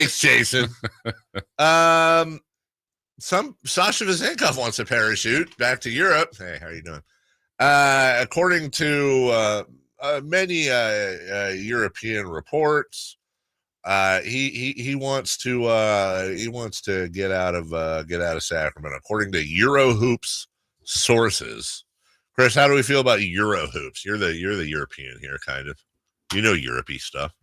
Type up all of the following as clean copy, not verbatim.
Thanks, Jason. Some Sasha Vezenkov wants a parachute back to Europe. Hey, how are you doing? According to many European reports, he wants to get out of Sacramento. According to EuroHoops sources, Chris, how do we feel about EuroHoops? You're the European here, kind of. You know Europe-y stuff.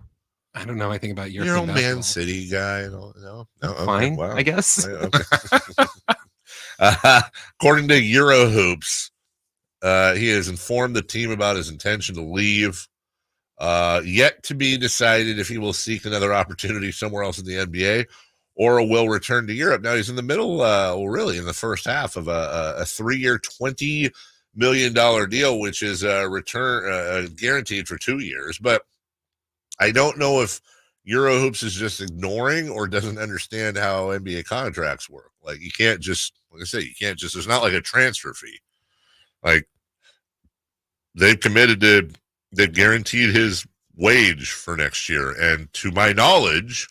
I don't know anything about European You're a basketball. Man City guy. No? Okay, fine, wow. I guess. Okay. According to EuroHoops, he has informed the team about his intention to leave. Yet to be decided if he will seek another opportunity somewhere else in the NBA or will return to Europe. Now he's in the middle, really in the first half of a 3-year, $20 million deal, which is guaranteed for 2 years. But I don't know if EuroHoops is just ignoring or doesn't understand how NBA contracts work. Like you can't just, like I say, it's not like a transfer fee. Like they've guaranteed his wage for next year. And to my knowledge,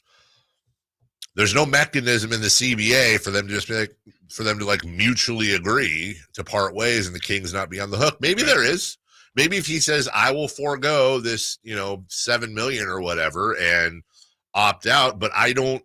there's no mechanism in the CBA for them to just be like, for them to like mutually agree to part ways and the Kings not be on the hook. Maybe there is. Maybe if he says, I will forego this, $7 million or whatever and opt out, but I don't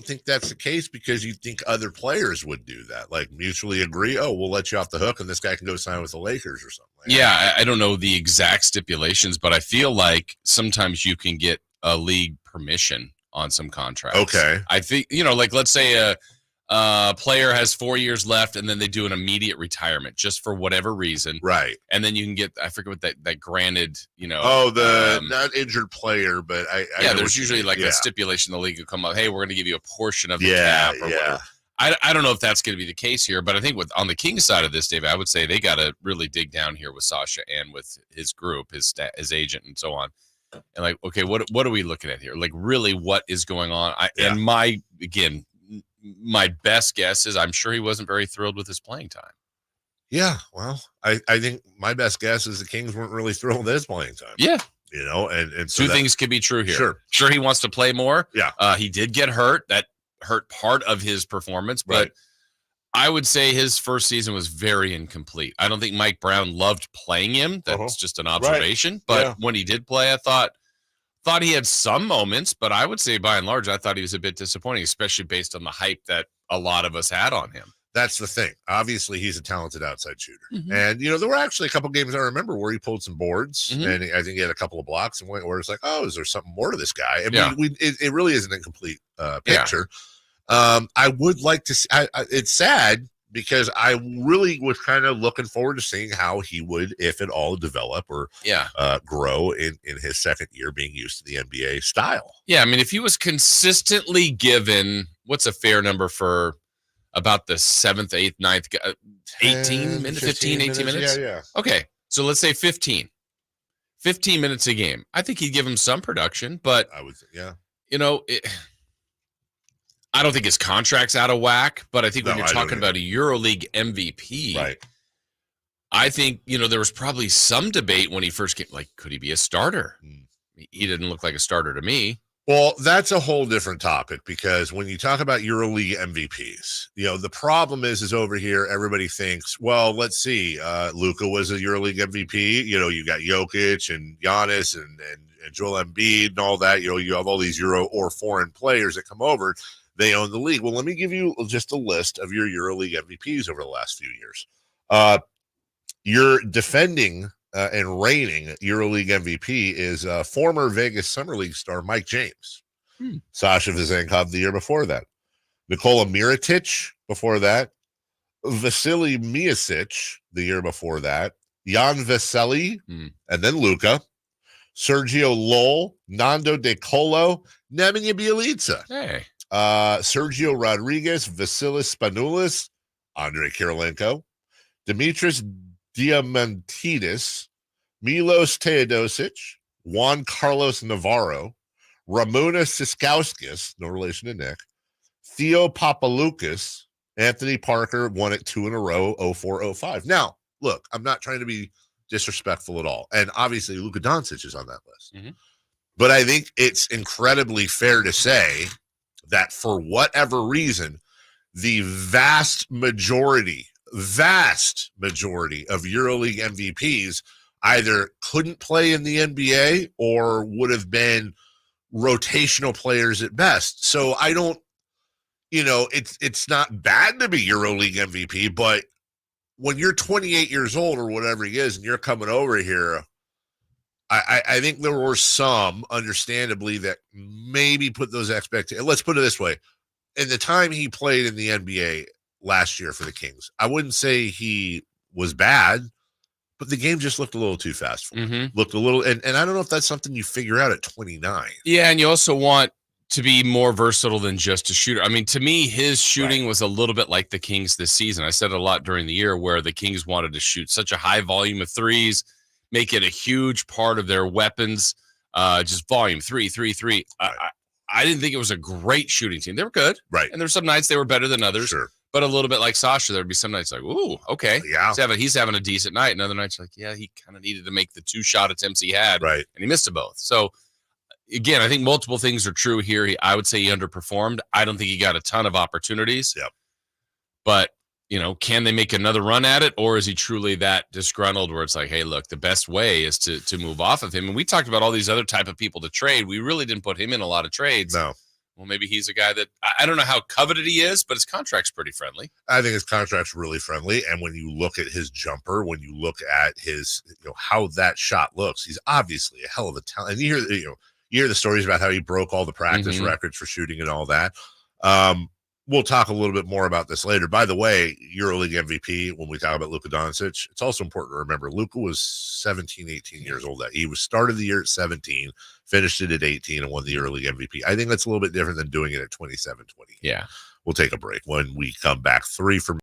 think that's the case because you think other players would do that, like mutually agree. Oh, we'll let you off the hook and this guy can go sign with the Lakers or something. Yeah, I don't know the exact stipulations, but I feel like sometimes you can get a league permission on some contracts. Okay. I think, like let's say a player has 4 years left and then they do an immediate retirement just for whatever reason. Right. And then you can get, I forget what that granted, not injured player, but there's usually like a stipulation the league will come up, hey, we're going to give you a portion of the cap or whatever. I don't know if that's going to be the case here, but I think on the Kings side of this, Dave, I would say they got to really dig down here with Sasha and with his group, his agent and so on. And like, okay, what are we looking at here? Like really what is going on? And my best guess is I'm sure he wasn't very thrilled with his playing time. Yeah, well, I think my best guess is the Kings weren't really thrilled with his playing time. Yeah. And so two things could be true here. Sure he wants to play more. Yeah. He did get hurt. That hurt part of his performance, but I would say his first season was very incomplete. I don't think Mike Brown loved playing him. That's just an observation. But when he did play, I thought he had some moments, but I would say by and large, I thought he was a bit disappointing, especially based on the hype that a lot of us had on him. That's the thing. Obviously, he's a talented outside shooter. Mm-hmm. And, there were actually a couple games I remember where he pulled some boards and I think he had a couple of blocks and where it's like, oh, is there something more to this guy? It really is an incomplete picture. I would like to see, it's sad because I really was kind of looking forward to seeing how he would, if at all, develop or grow in his second year being used to the NBA style. Yeah, I mean, if he was consistently given, what's a fair number for about the 7th, 8th, 9th, 18 minutes, 15, 18 minutes? Yeah. Okay, so let's say 15 minutes a game. I think he'd give him some production, but I would say, I don't think his contract's out of whack, but I think when you're talking about a EuroLeague MVP, right? I think, there was probably some debate when he first came, like, could he be a starter? He didn't look like a starter to me. Well, that's a whole different topic because when you talk about EuroLeague MVPs, the problem is over here, everybody thinks, well, let's see, Luka was a EuroLeague MVP. You got Jokic and Giannis and Joel Embiid and all that. You have all these Euro or foreign players that come over. They own the league. Well, let me give you just a list of your EuroLeague MVPs over the last few years. Your defending and reigning EuroLeague MVP is former Vegas Summer League star Mike James. Sasha Vezenkov the year before that. Nikola Mirotic before that. Vasily Micic the year before that. Jan Vesely, and then Luka. Sergio Llull, Nando De Colo, Nemanja Bjelica. Hey. Sergio Rodriguez, Vasilis Spanoulis, Andre Kirilenko, Dimitris Diamantidis, Milos Teodosic, Juan Carlos Navarro, Ramona Siskowskis, no relation to Nick, Theo Papaloukas, Anthony Parker won it 2 in a row, 04-05. Now, look, I'm not trying to be disrespectful at all. And obviously, Luka Doncic is on that list. But I think it's incredibly fair to say that for whatever reason, the vast majority of EuroLeague MVPs either couldn't play in the NBA or would have been rotational players at best. So I don't, it's not bad to be EuroLeague MVP, but when you're 28 years old or whatever he is and you're coming over here, I think there were some, understandably, that maybe put those expectations. Let's put it this way. In the time he played in the NBA last year for the Kings, I wouldn't say he was bad, but the game just looked a little too fast for him. Looked a little, and I don't know if that's something you figure out at 29. Yeah, and you also want to be more versatile than just a shooter. I mean, to me, his shooting was a little bit like the Kings this season. I said it a lot during the year where the Kings wanted to shoot such a high volume of threes, make it a huge part of their weapons, just volume, three. Right. I didn't think it was a great shooting team. They were good. Right. And there's some nights they were better than others. Sure. But a little bit like Sasha, there'd be some nights like, ooh, okay. Yeah. He's having a decent night. And other nights like, yeah, he kind of needed to make the 2 shot attempts he had. Right. And he missed them both. So, again, I think multiple things are true here. I would say he underperformed. I don't think he got a ton of opportunities. Yep. But, can they make another run at it? Or is he truly that disgruntled where it's like, hey, look, the best way is to move off of him. And we talked about all these other type of people to trade. We really didn't put him in a lot of trades. No. Well, maybe he's a guy that I don't know how coveted he is, but his contract's pretty friendly. I think his contract's really friendly. And when you look at his jumper, when you look at his, how that shot looks, he's obviously a hell of a talent. And you hear the stories about how he broke all the practice records for shooting and all that. We'll talk a little bit more about this later. By the way, EuroLeague MVP, when we talk about Luka Doncic, it's also important to remember Luka was 17, 18 years old. He was started the year at 17, finished it at 18, and won the EuroLeague MVP. I think that's a little bit different than doing it at 27, 28. Yeah. We'll take a break. When we come back, 3 for